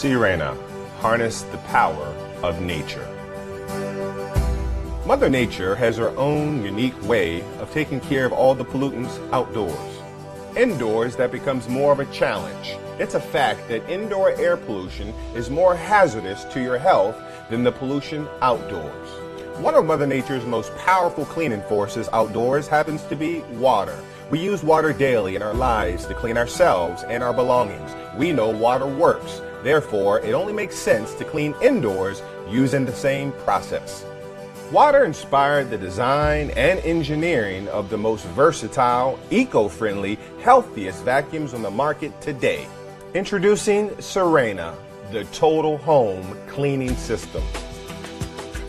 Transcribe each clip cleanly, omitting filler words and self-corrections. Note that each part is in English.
Sirena, harness the power of nature. Mother Nature has her own unique way of taking care of all the pollutants outdoors. Indoors, that becomes more of a challenge. It's a fact that indoor air pollution is more hazardous to your health than the pollution outdoors. One of Mother Nature's most powerful cleaning forces outdoors happens to be water. We use water daily in our lives to clean ourselves and our belongings. We know water works. Therefore, it only makes sense to clean indoors using the same process. Water inspired the design and engineering of the most versatile, eco-friendly, healthiest vacuums on the market today. Introducing Sirena, the total home cleaning system.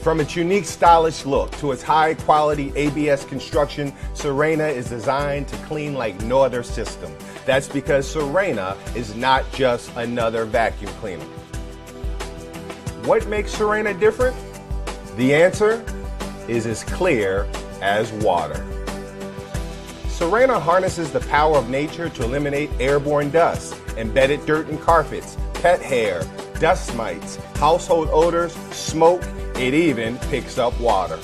From its unique stylish look to its high-quality ABS construction, Sirena is designed to clean like no other system. That's because Sirena is not just another vacuum cleaner. What makes Sirena different? The answer is as clear as water. Sirena harnesses the power of nature to eliminate airborne dust, embedded dirt and carpets, pet hair, dust mites, household odors, smoke. It even picks up water.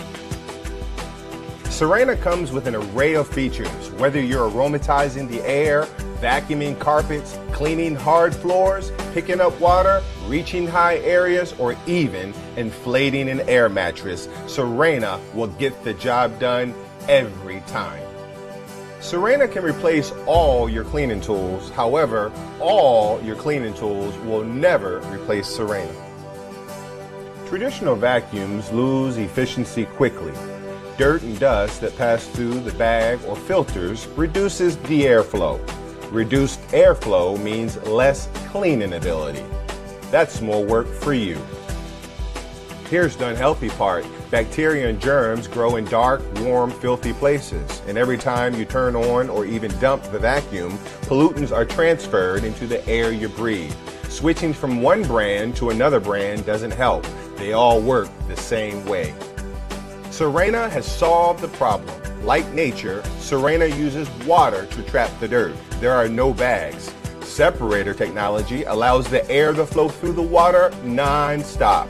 Sirena comes with an array of features, whether you're aromatizing the air, vacuuming carpets, cleaning hard floors, picking up water, reaching high areas, or even inflating an air mattress. Sirena will get the job done every time. Sirena can replace all your cleaning tools. However, all your cleaning tools will never replace Sirena. Traditional vacuums lose efficiency quickly. Dirt and dust that pass through the bag or filters reduces the airflow. Reduced airflow means less cleaning ability. That's more work for you. Here's the unhealthy part. Bacteria and germs grow in dark, warm, filthy places. And every time you turn on or even dump the vacuum, pollutants are transferred into the air you breathe. Switching from one brand to another brand doesn't help. They all work the same way. Sirena has solved the problem. Like nature, Sirena uses water to trap the dirt. There are no bags. Separator technology allows the air to flow through the water non-stop.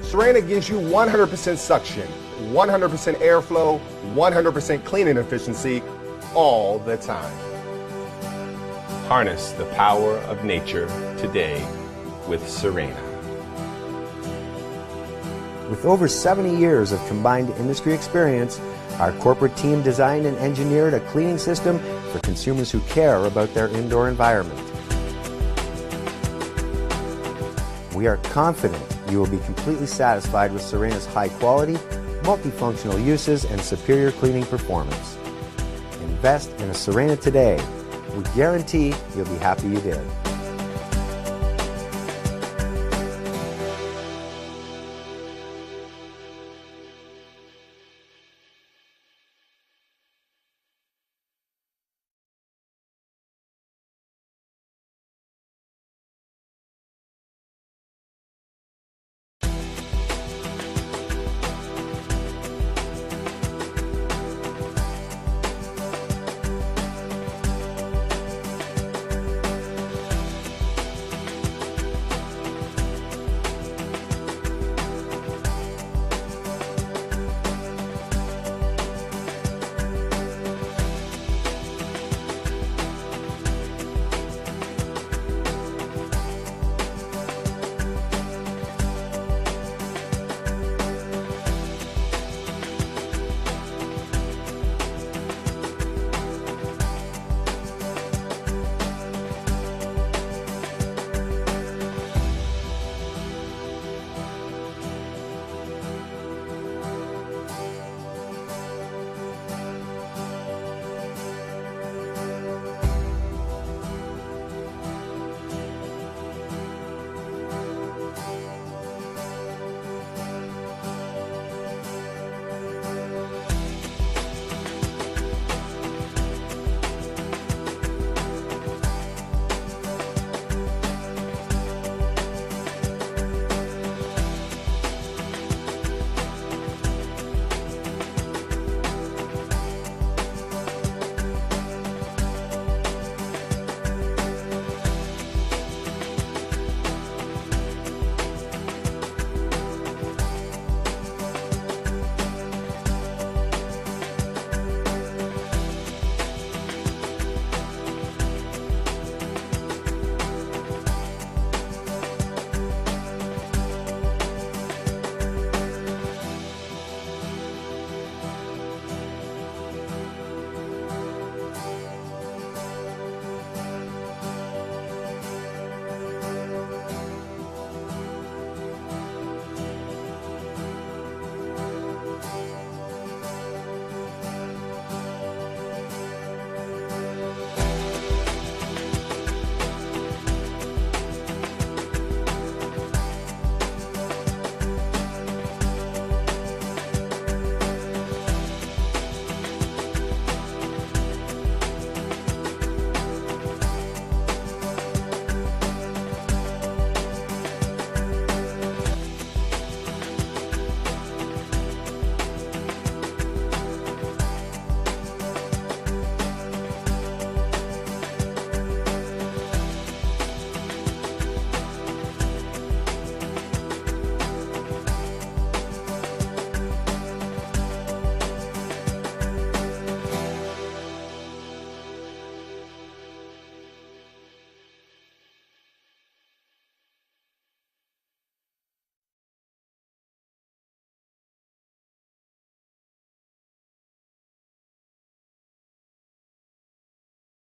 Sirena gives you 100% suction, 100% airflow, 100% cleaning efficiency all the time. Harness the power of nature today with Sirena. With over 70 years of combined industry experience, our corporate team designed and engineered a cleaning system for consumers who care about their indoor environment. We are confident you will be completely satisfied with Sirena's high quality, multifunctional uses, and superior cleaning performance. Invest in a Sirena today. We guarantee you'll be happy you did.